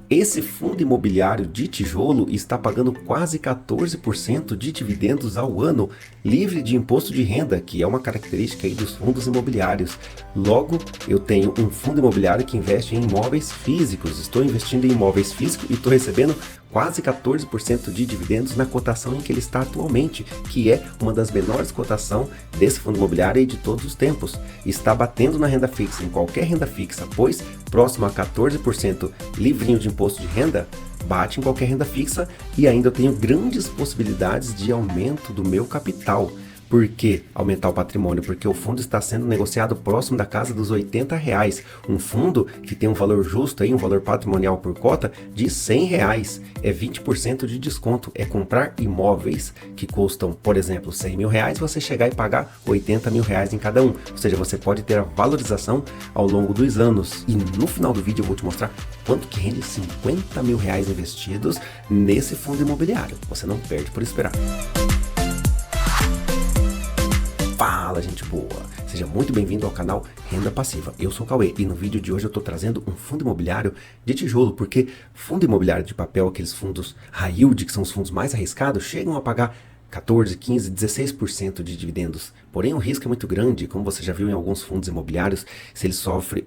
Esse fundo imobiliário de tijolo está pagando quase 14% de dividendos ao ano, livre de imposto de renda, que é uma característica aí dos fundos imobiliários. Logo, eu tenho um fundo imobiliário que investe em imóveis físicos. Estou investindo em imóveis físicos e estou recebendo quase 14% de dividendos na cotação em que ele está atualmente, que é uma das menores cotações desse fundo imobiliário de todos os tempos. Está batendo na renda fixa, em qualquer renda fixa, pois próximo a 14% livrinho de imposto de renda, bate em qualquer renda fixa e ainda eu tenho grandes possibilidades de aumento do meu capital. Por que aumentar o patrimônio? Porque o fundo está sendo negociado próximo da casa dos R$80. Um fundo que tem um valor justo, aí, um valor patrimonial por cota de R$100. É 20% de desconto. É comprar imóveis que custam, por exemplo, R$100 mil, você chegar e pagar R$80 mil em cada um. Ou seja, você pode ter a valorização ao longo dos anos. E no final do vídeo eu vou te mostrar quanto que rende R$50 mil investidos nesse fundo imobiliário. Você não perde por esperar. Fala, gente boa! Seja muito bem-vindo ao canal Renda Passiva. Eu sou o Cauê e no vídeo de hoje eu estou trazendo um fundo imobiliário de tijolo, porque fundo imobiliário de papel, aqueles fundos high yield, que são os fundos mais arriscados, chegam a pagar 14, 15, 16% de dividendos. Porém, o risco é muito grande, como você já viu em alguns fundos imobiliários, se ele sofre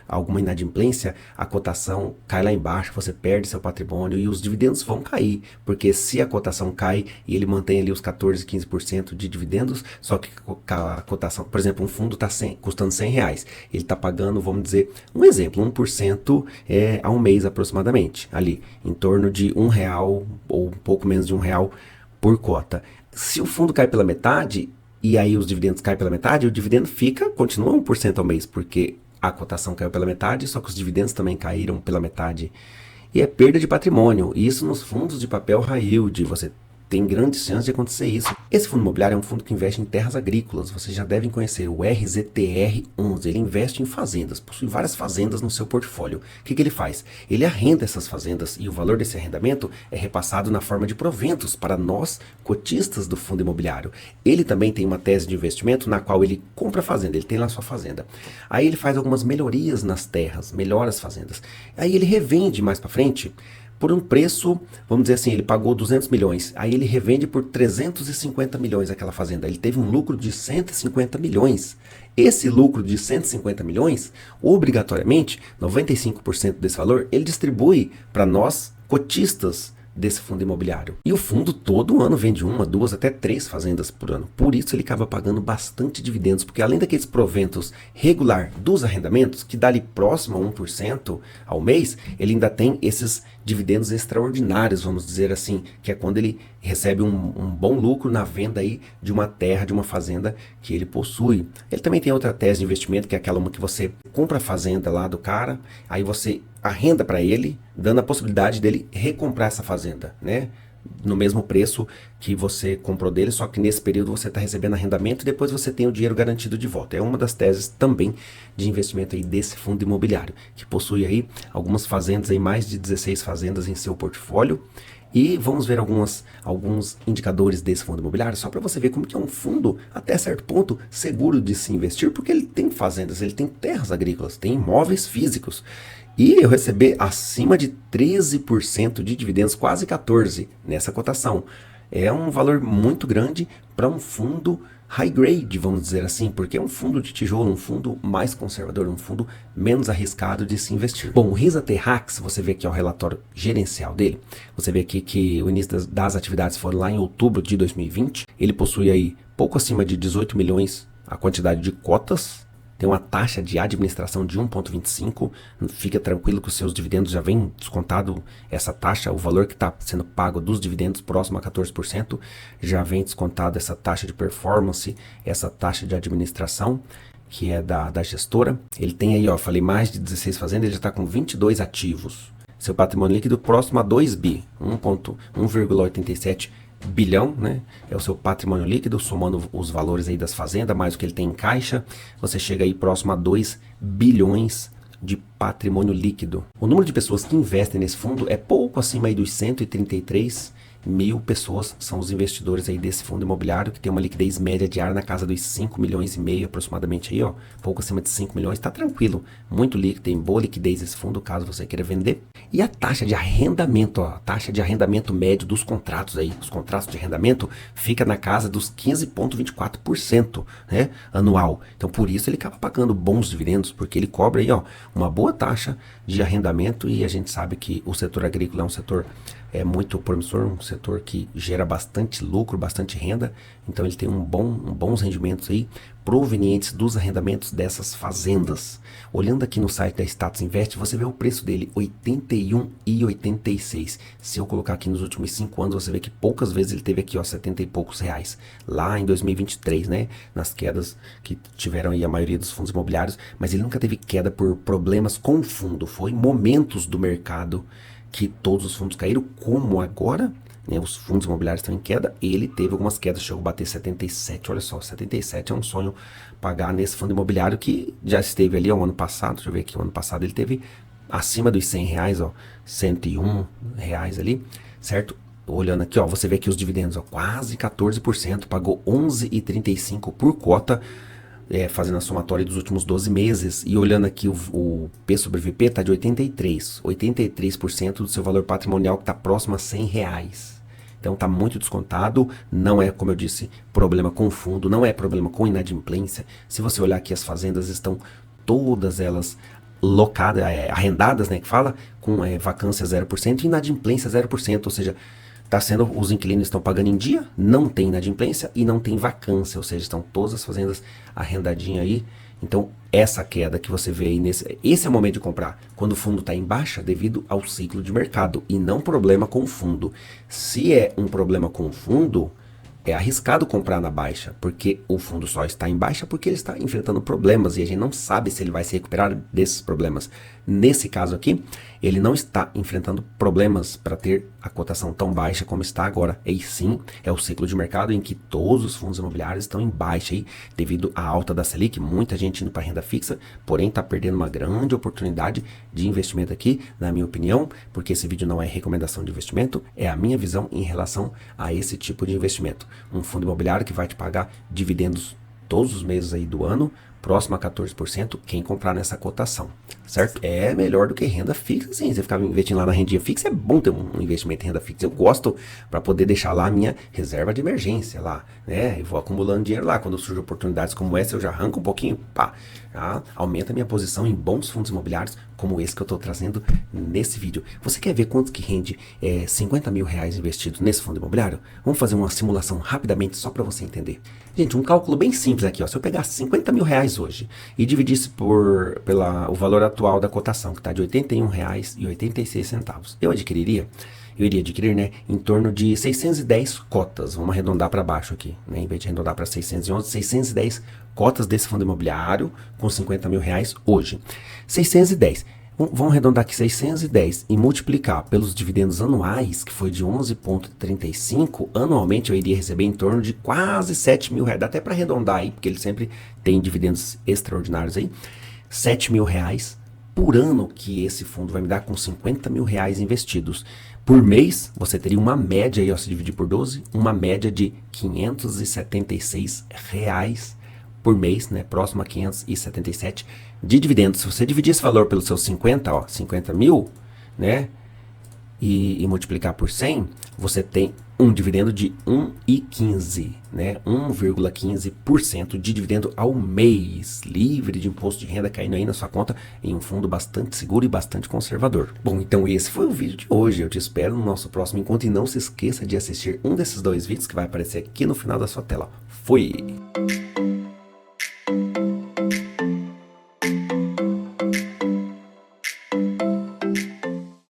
alguma inadimplência, a cotação cai lá embaixo, você perde seu patrimônio e os dividendos vão cair, porque se a cotação cai e ele mantém ali os 14, 15% de dividendos, só que a cotação, por exemplo, um fundo está custando R$100, ele está pagando, vamos dizer, um exemplo, 1% a um mês aproximadamente, ali, em torno de R$1 ou um pouco menos de R$1 por cota. Se o fundo cai pela metade, e aí os dividendos caem pela metade, o dividendo continua 1% ao mês, porque a cotação caiu pela metade, só que os dividendos também caíram pela metade. E é perda de patrimônio. E isso nos fundos de papel high yield, você tem grandes chances de acontecer isso. Esse fundo imobiliário é um fundo que investe em terras agrícolas. Vocês já devem conhecer o RZTR11. Ele investe em fazendas, possui várias fazendas no seu portfólio. O que ele faz? Ele arrenda essas fazendas e o valor desse arrendamento é repassado na forma de proventos para nós, cotistas do fundo imobiliário. Ele também tem uma tese de investimento na qual ele compra a fazenda, ele tem lá sua fazenda. Aí ele faz algumas melhorias nas terras, melhora as fazendas. Aí ele revende mais para frente por um preço, vamos dizer assim, ele pagou 200 milhões, aí ele revende por 350 milhões aquela fazenda, ele teve um lucro de 150 milhões. Esse lucro de 150 milhões, obrigatoriamente, 95% desse valor, ele distribui para nós, cotistas desse fundo imobiliário. E o fundo todo ano vende 1, 2, até 3 fazendas por ano. Por isso ele acaba pagando bastante dividendos, porque além daqueles proventos regular dos arrendamentos, que dá ali próximo a 1% ao mês, ele ainda tem esses dividendos extraordinários, vamos dizer assim, que é quando ele recebe um bom lucro na venda aí de uma terra, de uma fazenda que ele possui. Ele também tem outra tese de investimento, que é aquela uma que você compra a fazenda lá do cara, aí você arrenda para ele, dando a possibilidade dele recomprar essa fazenda, né? No mesmo preço que você comprou dele, só que nesse período você está recebendo arrendamento e depois você tem o dinheiro garantido de volta. É uma das teses também de investimento aí desse fundo imobiliário, que possui aí algumas fazendas, aí mais de 16 fazendas em seu portfólio. E vamos ver alguns indicadores desse fundo imobiliário, só para você ver como que é um fundo, até certo ponto, seguro de se investir, porque ele tem fazendas, ele tem terras agrícolas, tem imóveis físicos. E eu receber acima de 13% de dividendos, quase 14% nessa cotação. É um valor muito grande para um fundo high grade, vamos dizer assim, porque é um fundo de tijolo, um fundo mais conservador, um fundo menos arriscado de se investir. Bom, o RISA Terrax, você vê aqui o relatório gerencial dele, você vê aqui que o início das atividades foi lá em outubro de 2020, ele possui aí pouco acima de 18 milhões a quantidade de cotas, tem uma taxa de administração de 1,25, fica tranquilo que os seus dividendos já vem descontado essa taxa, o valor que está sendo pago dos dividendos próximo a 14%, já vem descontado essa taxa de performance, essa taxa de administração, que é da gestora. Ele tem aí, ó, falei mais de 16 fazendas, ele já está com 22 ativos. Seu patrimônio líquido próximo a 2 bi, 1,87 bilhão, né? É o seu patrimônio líquido, somando os valores aí das fazendas, mais o que ele tem em caixa, você chega aí próximo a 2 bilhões de patrimônio líquido. O número de pessoas que investem nesse fundo é pouco acima aí dos 133 mil pessoas são os investidores aí desse fundo imobiliário, que tem uma liquidez média diária na casa dos 5 milhões e meio aproximadamente aí, ó, pouco acima de 5 milhões, tá tranquilo, muito líquido, tem boa liquidez esse fundo, caso você queira vender. E a taxa de arrendamento, ó, a taxa de arrendamento médio dos contratos aí, os contratos de arrendamento fica na casa dos 15,24%, né, anual. Então por isso ele acaba pagando bons dividendos, porque ele cobra aí, ó, uma boa taxa de arrendamento, e a gente sabe que o setor agrícola é um setor muito promissor, um setor que gera bastante lucro, bastante renda, então ele tem bons rendimentos aí provenientes dos arrendamentos dessas fazendas. Olhando aqui no site da Status Invest, você vê o preço dele, R$ 81,86. Se eu colocar aqui nos últimos 5 anos, você vê que poucas vezes ele teve aqui, ó, 70 e poucos reais, lá em 2023, né, nas quedas que tiveram aí a maioria dos fundos imobiliários, mas ele nunca teve queda por problemas com o fundo, foi momentos do mercado que todos os fundos caíram, como agora, né, os fundos imobiliários estão em queda, ele teve algumas quedas, chegou a bater 77, olha só, 77 é um sonho pagar nesse fundo imobiliário que já esteve ali, ó, o ano passado, deixa eu ver aqui, o ano passado ele teve acima dos 100 reais, ó, 101 reais ali, certo? Olhando aqui, ó, você vê aqui os dividendos, ó, quase 14%, pagou 11,35 por cota, fazendo a somatória dos últimos 12 meses, e olhando aqui o P sobre VP está de 83% do seu valor patrimonial, que está próximo a 100 reais. Então está muito descontado, não é, como eu disse, problema com fundo, não é problema com inadimplência. Se você olhar aqui, as fazendas estão todas elas locadas, arrendadas, né, que fala, com vacância 0% e inadimplência 0%, ou seja, os inquilinos estão pagando em dia, não tem inadimplência e não tem vacância, ou seja, estão todas as fazendas arrendadinhas aí. Então essa queda que você vê aí, esse é o momento de comprar, quando o fundo está em baixa devido ao ciclo de mercado e não problema com o fundo. Se é um problema com o fundo, é arriscado comprar na baixa, porque o fundo só está em baixa porque ele está enfrentando problemas e a gente não sabe se ele vai se recuperar desses problemas. Nesse caso aqui, ele não está enfrentando problemas para ter a cotação tão baixa como está agora. E sim, é o ciclo de mercado em que todos os fundos imobiliários estão em baixa aí, devido à alta da Selic, muita gente indo para renda fixa, porém está perdendo uma grande oportunidade de investimento aqui, na minha opinião, porque esse vídeo não é recomendação de investimento, é a minha visão em relação a esse tipo de investimento. Um fundo imobiliário que vai te pagar dividendos todos os meses aí do ano, próximo a 14%, quem comprar nessa cotação, certo? É melhor do que renda fixa, sim. Você ficar investindo lá na rendinha fixa, é bom ter um investimento em renda fixa. Eu gosto para poder deixar lá a minha reserva de emergência lá, né? Eu vou acumulando dinheiro lá. Quando surgem oportunidades como essa, eu já arranco um pouquinho, pá, já aumenta a minha posição em bons fundos imobiliários, como esse que eu estou trazendo nesse vídeo. Você quer ver quanto que rende 50 mil reais investidos nesse fundo imobiliário? Vamos fazer uma simulação rapidamente só para você entender. Gente, um cálculo bem simples aqui, ó. Se eu pegasse 50 mil reais hoje e dividisse pelo valor atual da cotação, que está de R$ 81,86, eu adquiriria? Eu iria adquirir, né, em torno de 610 cotas, vamos arredondar para baixo aqui, né, em vez de arredondar para 611, 610 cotas desse fundo imobiliário com 50 mil reais hoje. 610, vamos arredondar aqui 610 e multiplicar pelos dividendos anuais, que foi de 11,35, anualmente eu iria receber em torno de quase 7 mil reais, dá até para arredondar aí, porque ele sempre tem dividendos extraordinários aí, 7 mil reais por ano que esse fundo vai me dar com 50 mil reais investidos. Por mês, você teria uma média aí, ó, se dividir por 12, uma média de R$ 576 reais por mês, né, próximo a 577 de dividendos. Se você dividir esse valor pelos seus 50 mil, né, e multiplicar por 100, você tem um dividendo de 1,15, né, 1,15% de dividendo ao mês, livre de imposto de renda, caindo aí na sua conta em um fundo bastante seguro e bastante conservador. Bom, então esse foi o vídeo de hoje. Eu te espero no nosso próximo encontro e não se esqueça de assistir um desses 2 vídeos que vai aparecer aqui no final da sua tela. Fui!